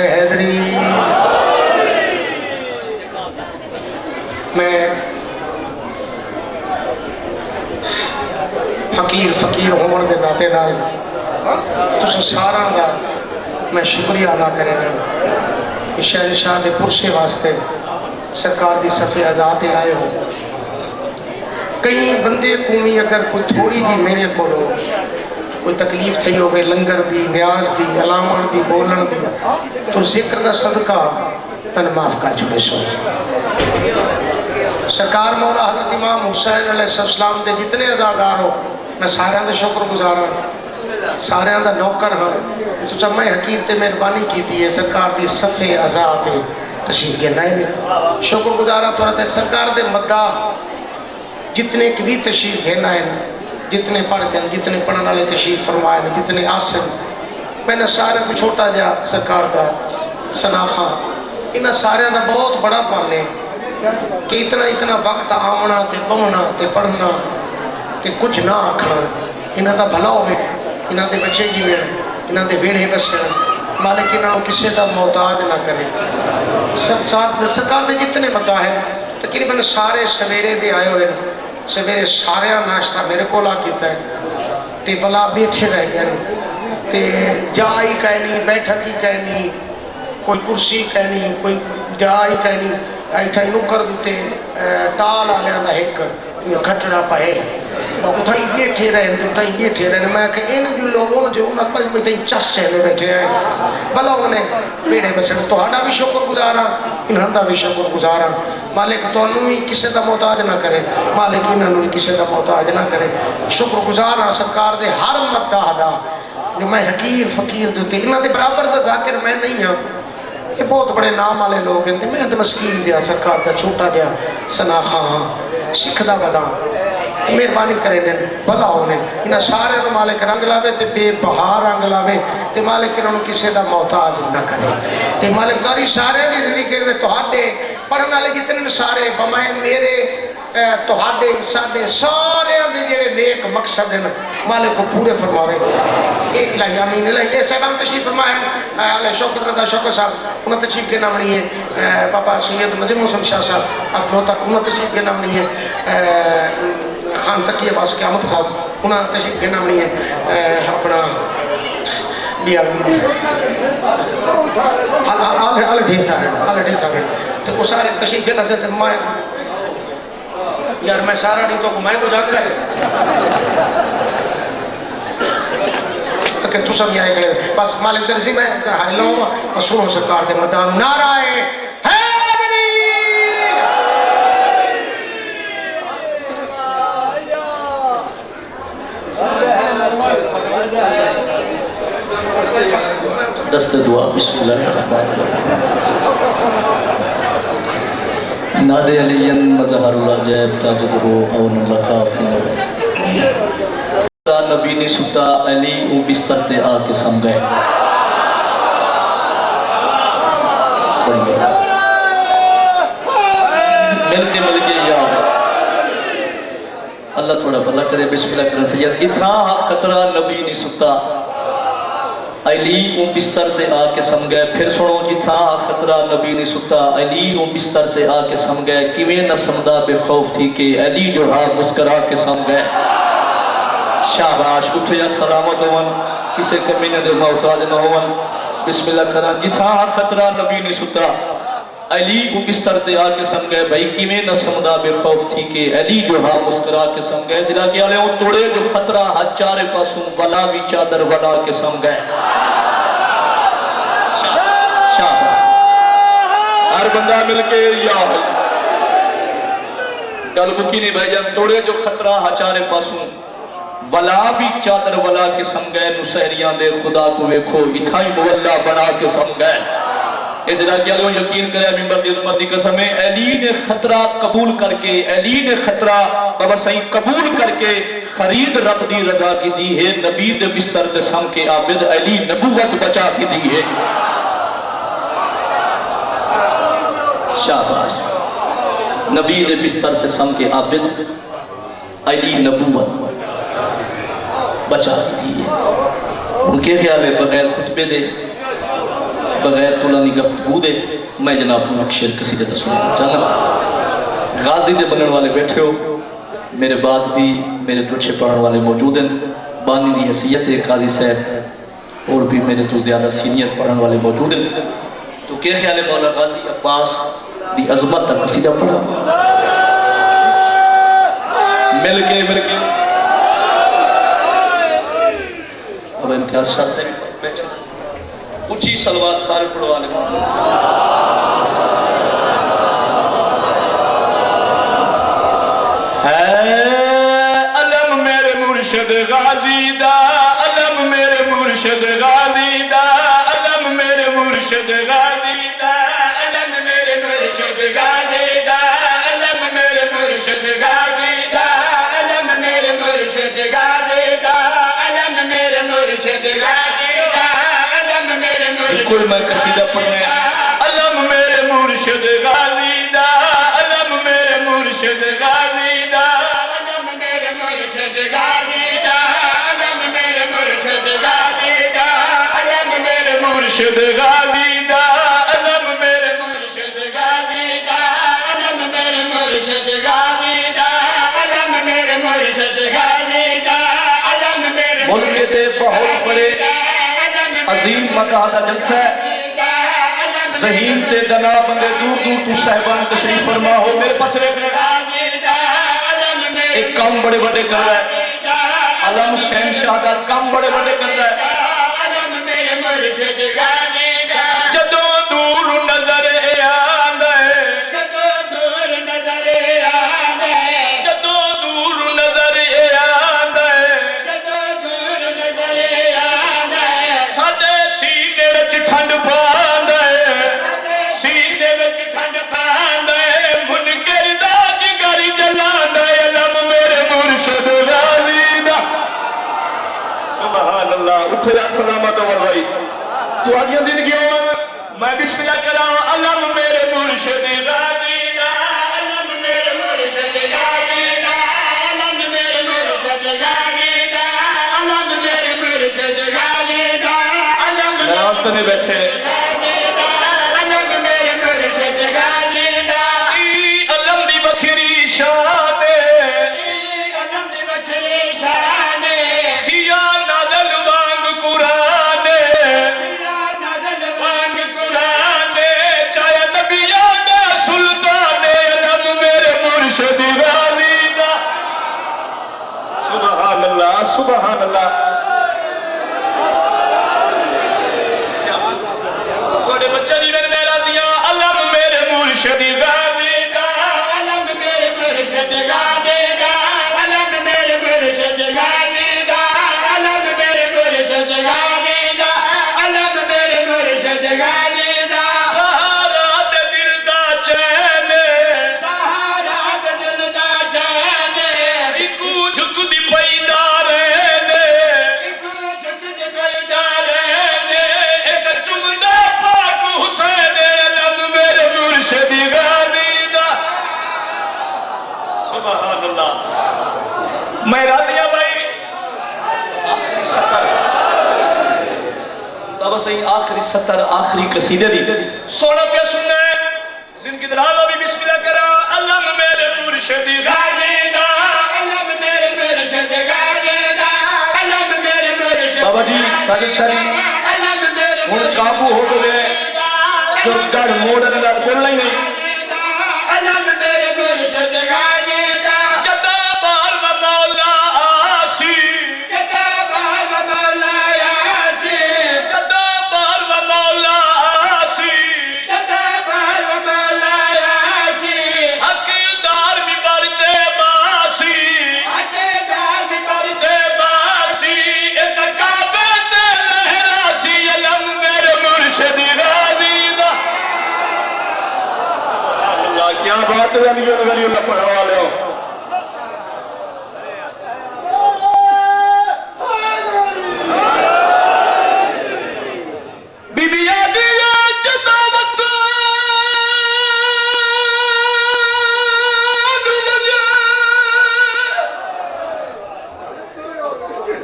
حیدری. میں فقیر ہونے دے ناتے نال تساں ساراں دا میں شکریہ ادا کرنا. شہر شاہ دے پرسے واسطے سرکار دی صفحے آزاد آئے ہو. کئی بندے قومی اگر کوئی تھوڑی جی میرے کو کوئی تکلیف تھی ہوئے لنگر دی نیاز دی علامن دی بولن دی تو ذکر دا صدقہ میں معاف کر چکے سو. سرکار مولا حضرت امام حسین علیہ السلام دے جتنے اداکار ہو میں سارے دے شکر گزارا سارے دا نوکر ہاں. تو جب میں حکیم تے مہربانی کی ہے سرکار دی صفحے آزاد تشریف کے نائے میں شکر گزارا تو رہتے سرکار دے مدہ جتنے بھی تشریف گھینا ہے جتنے پڑھ کے جتنے پڑھنے والے تشریف فرمائے جتنے آسن میں نے سارے کو چھوٹا جا سرکار دا سناخا انہاں سارے دا بہت بڑا پانے کہ اتنا وقت آمنا تے پونا تے پڑھنا تے کچھ نہ آکھنا انہاں دا بھلا ہوئے انہاں دے بچے جیوے انہاں دے ویڑے بسے مالک انہاں کسے دا محتاج نہ کرے. سرکار دے جتنے مدعا ہے تقریباً سارے سویرے دے آئے ہوئے سویرے سارے ناشتہ میرے کو لا کیتا ہے تے بلا بیٹھے رہ گئے تے جائی کہنی بیٹھکی کہنی کوئی کرسی کہنی کوئی جائی کہنی ایتھا نکر دوتے ٹال آلیاں دا ایک کھٹڑا پہے اور اتھائی بیٹھے رہے میں کہ ان جو لوگوں نے جو انہاں پاس میں چس چہلے بیٹھے ہیں بھلا انہیں بیڑے بسن تو ہاڑا بھی شکر گزارا انہاں دا بھی شکر گزارا. مالک تو انہوں بھی کسے دا محتاج نہ کرے مالک انہوں بھی کسے دا محتاج نہ کرے. شکر گزارا سرکار دے ہر مدعا دا جو میں حقیر فقیر دیتے انہاں دے برابر دا ذاکر میں نہیں ہوں. یہ بہت بڑے نام والے لوگ ہیں میں دے مسکین دیا سرکار دا چھوٹا دیا سناخا ہاں سکھ دا بدا مہربانی کرے دیں بھلا ہونے انہاں سارے نو مالک رنگ لاوے تے بے بہار رنگ لاوے تے مالک انہوں کسے دا محتاج نہ کرے تے مالک داری سارے بھی زندگی کرے توہاڈے پڑھنے والے جتنے سارے بمائے میرے توہاڈے ساڈے سارے دے جڑے نیک مقصد ہیں مالک کو پورے فرماوے. اے الہی آمین. الہی صاحب ہم تشریف فرمائے علیہ شوکت رضا شوکت صاحب انہوں تشریف کے نام نہیں ہے بابا سید نجم حسن شاہ صاحب اب تک انہوں تشریف کے نام نہیں ہے خان تقیہ باس قیامت صاحب انہوں تشریف کے نام نہیں ہے اپنا بیا آل ڈھیر صاحب تو وہ سارے تشریف کے نام سے میں یار میں سارا نہیں تو میں کو جاگ رہے کہ تو سب آئے کھڑے بس مالک درسی میں حائلہ ہوں اور سنو سرکار دے مدان نعرہ حیدری. دست دعا بسم اللہ الرحمن الرحیم. ناد علین مظہر العجیب تاجدہو اون اللہ خافن نبی نے ستا علی او بستر تے آ کے سم گئے. مل کے یا اللہ تھوڑا بھلا کرے بسم اللہ کرے سید اتھا خطرہ نبی نے ستا علی او بستر تے آ کے سم گئے. پھر سنو جتھا خطرہ نبی نے ستا علی او بستر تے آ کے سم گئے. کیویں نہ سمدا بے خوف تھی کہ علی جو ہاں مسکرا کے سم گئے. شاباش اٹھ یا سلامت ہون کسے کمینے دے محتاج نہ ہون. بسم اللہ کران جتھا خطرہ نبی نے ستا علی کو بستر تے آ کے سم گئے. بھائی کیویں نہ سمدا بے خوف تھی کہ علی جو ہاں مسکرا کے سم گئے. سلا کے والے توڑے جو خطرہ ہاتھ چارے پاسوں ولا بھی چادر ولا کے سم گئے. شاباش ہر بندہ مل کے یا گل بکی نہیں بھائی جان. توڑے جو خطرہ ہاتھ چارے پاسوں ولا بھی چادر ولا کے سم گئے. نسہریان دے خدا کو ویکھو اتھائی مولا بنا کے سم گئے. اس طرح کیا لوگ یقین کرے ممبر دی عظمت دی قسم ہے علی نے خطرہ قبول کر کے علی نے خطرہ بابا صحیح قبول کر کے خرید رب دی رضا کی دی ہے. نبی دے بستر دے سم کے عابد علی نبوت بچا کی دی ہے. شاباش نبی دے بستر دے سم کے عابد علی نبوت بچا کی دی ہے. ان کے خیال ہے بغیر خطبے دے بغیر طولانی گفتگو دے میں جناب کو شعر قصیدے تے سنانا چاہنا غازی دے بننے والے بیٹھے ہو میرے بعد بھی میرے تو اچھے پڑھنے والے موجود ہیں بانی دی حیثیت ہے قاضی صاحب اور بھی میرے تو زیادہ سینئر پڑھنے والے موجود ہیں تو کیا خیال ہے مولا غازی عباس دی عظمت تک قصیدہ پڑھا مل کے اب امتیاز شاہ صاحب بیٹھے اچھی سلوات سارے پڑھوا لے علم میرے مرشد غازی دا علم میرے مرشد غازی دا علم میرے مرشد غازی دا علم میرے مرشد غازی دا علم میرے مرشد غازی دا علم میرے مرشد غازی دا علم میرے مرشد غازی دا علم میرے مرشد کوئی میں قصیدہ پڑھنے علم میرے مرشد غازی دا علم میرے مرشد غازی دا علم میرے مرشد غازی دا علم میرے مرشد غازی دا علم میرے مرشد غازی دا علم میرے مرشد غازی دا علم میرے مرشد غازی دا علم میرے مرشد غازی دا علم میرے ملک دے بہت بڑے عظیم مقام دا جلسہ ہے ذہین تے دنا بندے دور دور تو صاحبان تشریف فرما ہو میرے پاس ایک کام بڑے بڑے کر رہا ہے علم شہنشاہ دا کام بڑے بڑے کر رہا ہے جدو دور نظر آندا ہے جدو دور نظر آندا ہے جدو دور نظر آندا ہے جدو دور نظر آندا ہے ساڈے سینے وچ ٹھنڈ پاندا ہے سینے وچ ٹھنڈ پاندا ہے منکر دا جگر جلاندا ہے علم میرے مرشد غازی دا سبحان اللہ اٹھے یا سلامت عمر بھائی تو آگیا زندگیوں میں بسم اللہ کرا علم میرے مرشد غازی دا علم میرے مرشد غازی دا علم میرے مرشد غازی دا علم میرے مرشد غازی دا علم ناراض تو نہیں بیٹھے علم میرے مرشد غازی دا علم دی بکھری شان علم دی بکھری شان کیا نازل وانگ قرآن نازل وانگ قرآن چاہے نبیان سلطان علم میرے مرشد غازی دا سبحان اللہ سبحان اللہ تھوڑے بچہ نہیں میں راضیاں علم میرے مرشد غازی دا علم میرے مرشد غازی دا علم میرے مرشد غازی دا علم میرے مرشد غازی دا علم میرے مرشد غازی دا سہارا دل دا چین سہارا دل دا چین ایکو جھک دی پیدا رہنے ایکو جھک دی پیدا رہنے ایک چمنا پاک حسین علم میرے مرشد غازی دا سبحان اللہ میں راضیاں بھائی آخری سطر بابا صحیح آخری سطر آخری قصیدے دی سونا پہ سننا ہے زندگی درانا بھی بسم اللہ کرا علم میرے مرشد غازی دا علم میرے مرشد غازی دا علم میرے مرشد بابا جی ساجد شاری ہن قابو ہو گئے جو گڑ موڑ اندر بولنا ہی نہیں علم میرے مرشد غازی دا جدا بار و مولا آسی جدا بار و مولا آسی جدا بار و مولا آسی جدا بار و مولا آسی حقدار بھی بڑھتے باسی حقدار بھی بڑھتے باسی ایک کعبے تے لہراسی علم میرے مرشد غازی دا اللہ کیا بات ہے ولی اللہ پڑھوا لے ہو بی بی آدیا جدا وطن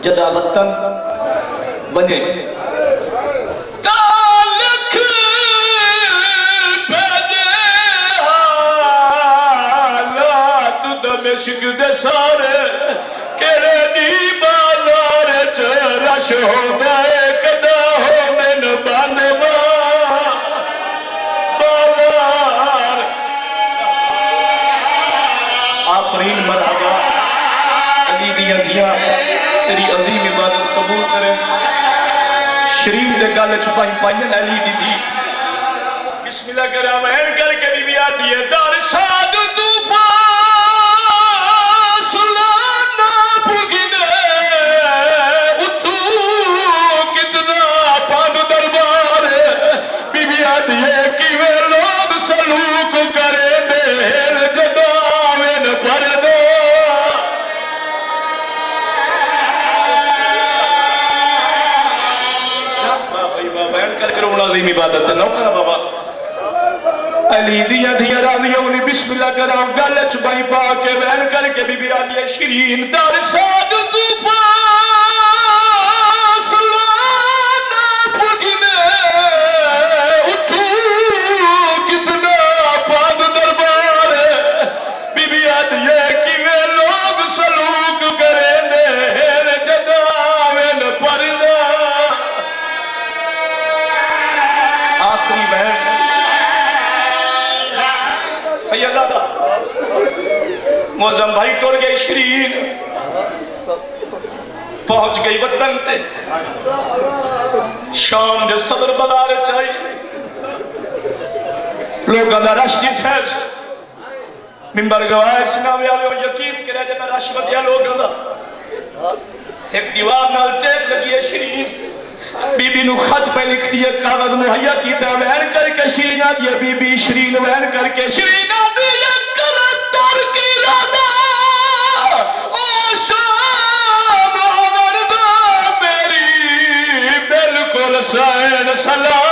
جدا وطن بنے تالک آمین مرحبا علی دیاں دیاں تیری عظیم عبادت قبول کریں شریف دے گل چھپائی پائیں علی دی دی بسم اللہ کرام این کر کے بی بی آتی ہے دار ساد طوفان سلانا پگنے اتھو کتنا پاند دربار بی بی آتی ہے کہ وہ لوگ سلوک کرے دیر جدامن پر دو بابا این کر کے رونا عظیم عبادت ہے نوکرہ بابا علی دیا دیا راضیوں نے بسم اللہ کرام گلچ بائی پا کے بین کر کے بی بی آلیہ شیرین دار ساد طوفان سلانا پھگنے اٹھو کتنا پاند دربار بی بی آلیہ کی میں لوگ سلوک کریں دیر جدامن پردہ آخری بہن سیدہ معظم بھائی ٹور گئی شیرین پہنچ گئی وطن تے شام دے صدر بدار چاہیے لوگاں دا رش کی ٹھیس منبر گواہ سناوے آلے یقین کرے جب رش ودیا لوگاں دا ایک دیوار نال ٹیپ لگی ہے شیرین بی بی نو خط پہ لکھ دیئے کاغذ مہیا کیتا وین کر کے شیرین آدیا بی بی شیرین وین کر کے شیرین آدیا کرتر کی ردا او شام آوردہ میری بالکل سین سلام